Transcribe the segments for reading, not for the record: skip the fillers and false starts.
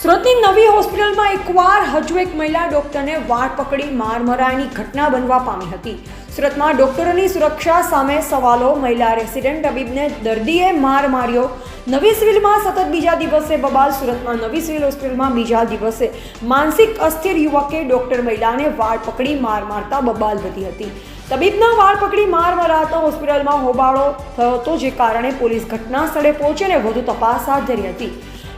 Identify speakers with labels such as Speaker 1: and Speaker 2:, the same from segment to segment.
Speaker 1: સુરતની નવી હોસ્પિટલમાં એકવાર હજુ એક મહિલા ડોક્ટરને વાળ પકડી માર મરાયાની ઘટના બનવા પામી હતી. સુરતમાં ડોક્ટરોની સુરક્ષા સામે સવાલો. મહિલા રેસિડેન્ટ તબીબને દર્દીએ માર માર્યો. નવી સિવિલમાં સતત બીજા દિવસે બબાલ. સુરતમાં નવી સિવિલ હોસ્પિટલમાં બીજા દિવસે માનસિક અસ્થિર યુવકે ડોક્ટર મહિલાને વાળ પકડી માર મારતા બબાલ વધી હતી. તબીબના વાળ પકડી માર મરાતા હોસ્પિટલમાં હોબાળો થયો હતો, જે કારણે પોલીસ ઘટના સ્થળે પહોંચીને વધુ તપાસ હાથ ધરી હતી.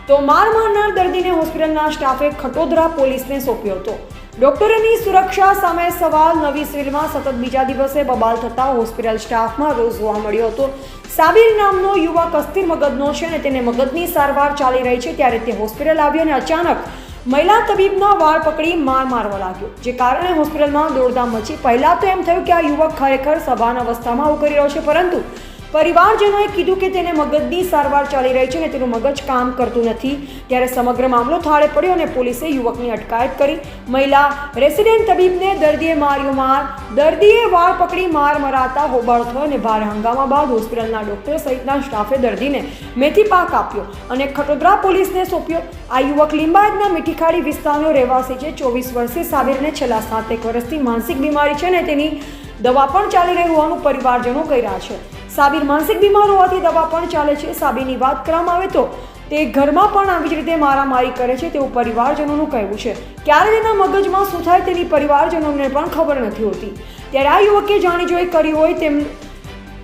Speaker 1: તો માર મારનાર દર્દીને હોસ્પિટલના સ્ટાફે ખટોદરા પોલીસને સોંપ્યો હતો. ડોક્ટરોની સુરક્ષા સામે સવાલ. નવી સિવિલમાં સતત બીજા દિવસે બબાલ થતા હોસ્પિટલ સ્ટાફમાં રોષ જોવા મળ્યો હતો. સાબિર નામનો યુવક અસ્થિર મગજનો છે અને તેને મગજની સારવાર ચાલી રહી છે, ત્યારે તે હોસ્પિટલ આવ્યો અને અચાનક મહિલા તબીબના વાળ પકડી મારવા લાગ્યો, જે કારણે હોસ્પિટલમાં દોડધામ મચી. પહેલા તો એમ થયું કે આ યુવક ખરેખર સભાન અવસ્થામાં આવું કરી રહ્યો છે, પરંતુ પરિવારજનોએ કીધું કે તેને મગજની સારવાર ચાલી રહી છે અને તેનું મગજ કામ કરતું નથી. ત્યારે સમગ્ર મામલો થાળે પડ્યો અને પોલીસે યુવકની અટકાયત કરી. મહિલા રેસિડેન્ટ તબીબને દર્દીએ માર્યો માર. દર્દીએ વાળ પકડી માર મરાતા હોબાળો થયો અને ભારે હંગામા બાદ હોસ્પિટલના ડોક્ટર સહિતના સ્ટાફે દર્દીને મેથી પાક આપ્યો અને ખટોદરા પોલીસને સોંપ્યો. આ યુવક લિંબાયતના મીઠીખાડી વિસ્તારનો રહેવાસી છે. 24 વર્ષીય સાબિરને છેલ્લા 7 વર્ષથી માનસિક બીમારી છે અને તેની દવા પણ ચાલી રહી હોવાનું પરિવારજનો કહી રહ્યા છે. સાબિર માનસિક બીમાર હોવાથી દવા પણ ચાલે છે. સાબિરની વાત કરવામાં આવે તો તે ઘરમાં પણ આવી જ રીતે મારામારી કરે છે તેવું પરિવારજનોનું કહેવું છે. ક્યારે તેના મગજમાં શું થાય તેની પરિવારજનોને પણ ખબર નથી હોતી. ત્યારે આ યુવકે જાણી જોઈ કરી હોય તેમ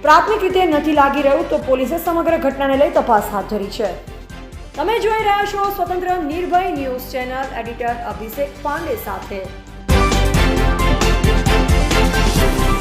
Speaker 1: પ્રાથમિક રીતે નથી લાગી રહ્યું, તો પોલીસે સમગ્ર ઘટનાને લઈ તપાસ હાથ ધરી છે. તમે જોઈ રહ્યા છો સ્વતંત્ર નિર્ભય ન્યૂઝ ચેનલ. એડિટર અભિષેક પાંડે સાથે.